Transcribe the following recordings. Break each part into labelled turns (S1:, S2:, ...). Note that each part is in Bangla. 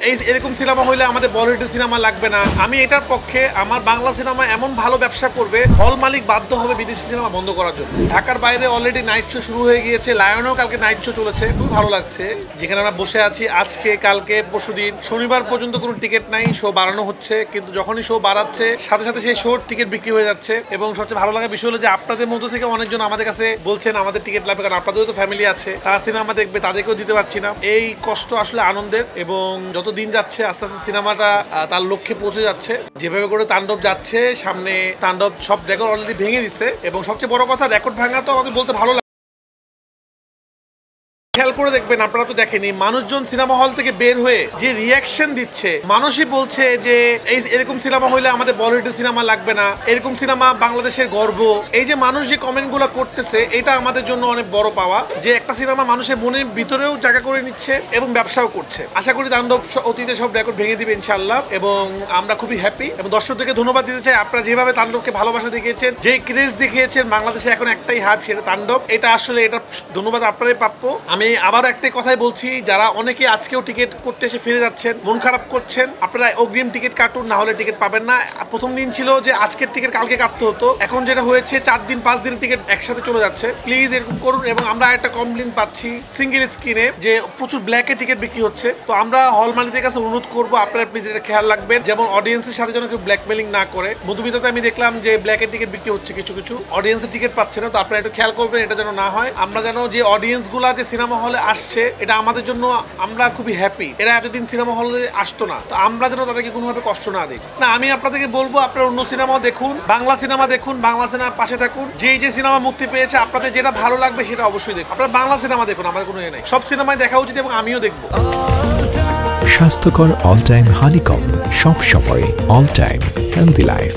S1: এই এরকম সিনেমা হইলে আমাদের বলিউডের সিনেমা লাগবে না। আমি এটার পক্ষে। আমার বাংলা সিনেমা এমন ভালো ব্যবসা করবে, হল মালিক বাধ্য হবে বিদেশি সিনেমা বন্ধ করার জন্য। ঢাকার বাইরে অলরেডি নাইট শো শুরু হয়ে গিয়েছে, লায়নেও কালকে নাইট শো চলেছে, খুব ভালো লাগছে। যেখানে আমরা বসে আছি আজকে, কালকে, পরশুদিন, শনিবার পর্যন্ত কোনো টিকিট নাই, শো বাড়ানো হচ্ছে, কিন্তু যখনই শো বাড়াচ্ছে সাথে সাথে সেই শোর টিকিট বিক্রি হয়ে যাচ্ছে। এবং সবচেয়ে ভালো লাগার বিষয় হলো যে আপনাদের মধ্য থেকে অনেকজন আমাদের কাছে বলছেন আমাদের টিকিট লাগবে, কারণ আপনাদেরও তো ফ্যামিলি আছে, তারা সিনেমা দেখবে, তাদেরকেও দিতে পারছি না। এই কষ্ট আসলে আনন্দের, এবং যত দিন যাচ্ছে আস্তে আস্তে সিনেমাটা তার লক্ষ্যে পৌঁছে যাচ্ছে। যেভাবে করে তাণ্ডব যাচ্ছে সামনে, তাণ্ডব সব রেকর্ড অলরেডি ভেঙে দিচ্ছে, এবং সবচেয়ে বড় কথা রেকর্ড ভাঙা তো আমাদের বলতে ভালো লাগে। খেয়াল করে দেখবেন, আপনারা তো দেখেনি, মানুষজন সিনেমা হল থেকে বের হয়ে যে রিয়াকশন দিচ্ছে, মানুষই বলছে যে এই এরকম সিনেমা হইলে আমাদের বলিউডের সিনেমা লাগবে না, এরকম সিনেমা বাংলাদেশের গর্ব। এই যে মানুষ যে কমেন্ট গুলো করতেছে, এটা আমাদের জন্য অনেক বড় পাওয়া, যে একটা সিনেমা মানুষের মনের ভিতরেও জায়গা করে নিচ্ছে এবং ব্যবসাও করছে। আশা করি তাণ্ডব অতীতে সব রেকর্ড ভেঙে দিবে ইনশাআল্লাহ, এবং আমরা খুবই হ্যাপি। এবং দর্শকদেরকে ধন্যবাদ দিতে চাই, আপনারা যেভাবে তাণ্ডবকে ভালোবাসা দেখিয়েছেন, যে ক্রেজ দেখিয়েছেন, বাংলাদেশে এখন একটাই হাব, সেটা তাণ্ডব। এটা আসলে এটা ধন্যবাদ আপনারাই প্রাপ্য। আমি আবার একটাই কথাই বলছি, যারা অনেকে আজকেও টিকিট করতে এসে ফিরে যাচ্ছেন, মন খারাপ করছেন, আপনারা অগ্রিম টিকিট কাটুন, না হলে টিকিট পাবেন না। প্রথম দিন ছিল যে আজকের টিকিট কালকে কাটতে হতো, এখন যেটা হয়েছে 4 দিন 5 দিন টিকিট একসাথে চলে যাচ্ছে। প্লিজ এরকম করুন। এবং আমরা একটা কমপ্লেন পাচ্ছি সিঙ্গেল স্ক্রিনে যে প্রচুর ব্ল্যাকে টিকিট বিক্রি হচ্ছে, তো আমরা হল মালিকদের কাছে অনুরোধ করবো, আপনারা প্লিজ এটা খেয়াল রাখবেন, যেমন অডিয়েন্সের সাথে যেন কেউ ব্ল্যাকমেলিং না করে। মধুমিতাতে আমি দেখলাম যে ব্ল্যাকের টিকিট বিক্রি হচ্ছে, কিছু কিছু অডিয়েন্সের টিকিট পাচ্ছে না, তো আপনারা একটু খেয়াল করবেন এটা যেন না হয়। আমরা যেন যে অডিয়েন্স গুলা যে সিনেমা হলে আসছে, এটা আমাদের জন্য আমরা খুবই হ্যাপি। এরা এতদিন সিনেমা হলে আসতো না, তো আমরা যেন তাদেরকে কোনোভাবে কষ্ট না দিই। না, আমি আপনাদেরকে বলবো, আপনারা অন্য সিনেমাও দেখুন, বাংলা সিনেমা দেখুন, বাংলা সিনেমার পাশে থাকুন। যে সিনেমা মুক্তি পেয়েছে আপনাদের যেটা ভালো লাগবে সেটা অবশ্যই দেখুন। আপনারা বাংলা সিনেমা দেখুন, আমাদের কোনো নাই, সব সিনেমায় দেখা উচিত, এবং আমিও দেখবো।
S2: স্বাস্থ্যকর অল টাইম হানিকম, সব সময় all time healthy life.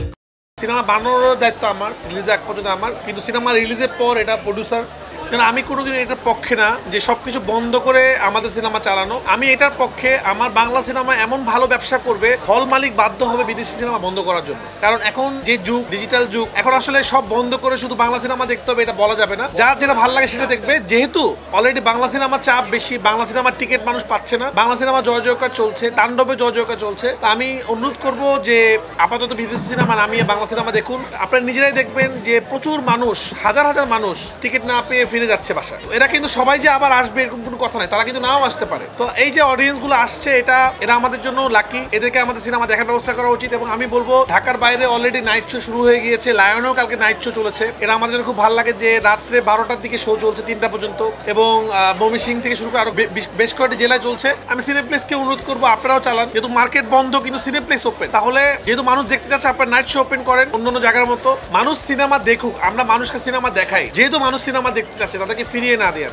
S1: Cinema বানানোর দায়িত্ব আমার, রিলিজের আগ পর্যন্ত আমার, কিন্তু সিনেমা রিলিজের পর এটা প্রডিউসার। কারণ আমি কোনোদিন এটার পক্ষে না যে সবকিছু বন্ধ করে আমাদের সিনেমা চালানো। আমি এটার পক্ষে। আমার বাংলা সিনেমা এমন ভালো ব্যবসা করবে, হল মালিক বাধ্য হবে বিদেশি সিনেমা বন্ধ করার জন্য। কারণ এখন যে যুগ, ডিজিটাল যুগ, এখন আসলে সব বন্ধ করে শুধু বাংলা সিনেমা দেখতে হবে এটা বলা যাবে না। যার যেটা ভালো লাগে সেটা দেখবে। যেহেতু অলরেডি বাংলা সিনেমার চাপ বেশি, বাংলা সিনেমার টিকিট মানুষ পাচ্ছে না, বাংলা সিনেমা জয় জয়কার চলছে, তাণ্ডবে জয় জয়কার চলছে, তা আমি অনুরোধ করব যে আপাতত বিদেশি সিনেমা নামিয়ে বাংলা সিনেমা দেখুন। আপনারা নিজেরাই দেখবেন যে প্রচুর মানুষ, হাজার হাজার মানুষ টিকিট না পেয়ে ফিরে যাচ্ছে বাসায়। এরা কিন্তু সবাই যে আবার আসবে এরকম কোনো কথা নাই, তারা কিন্তু নাও আসতে পারে। তো এই যে অডিয়েন্স গুলো আসছে, এরা আমাদের জন্য লাকি, এদেরকে আমাদের সিনেমা দেখার ব্যবস্থা করা উচিত। এবং আমি বলবো, ঢাকার বাইরে অলরেডি নাইট শো শুরু হয়ে গিয়েছে, লায়নেও কালকে নাইট শো চলেছে। এটা আমাদের জন্য খুব ভালো লাগে যে রাত্রে 12টার দিকে শো চলছে 3টা পর্যন্ত, এবং ময়মনসিংহ থেকে শুরু করে আরো বেশ কয়েকটি জেলায় চলছে। আমি সিনেপ্লেক্সকে অনুরোধ করবো আপনারাও চালান, যেহেতু মার্কেট বন্ধ কিন্তু সিনেপ্লেক্স ওপেন। তাহলে যেহেতু মানুষ দেখতে যাচ্ছে, আপনার নাইট শো ওপেন করেন অন্যান্য জায়গার মতো, মানুষ সিনেমা দেখুক, আমরা মানুষকে সিনেমা দেখাই। যেহেতু মানুষ সিনেমা দেখতে চাচ্ছে, তাদেরকে ফিরিয়ে না দেওয়া।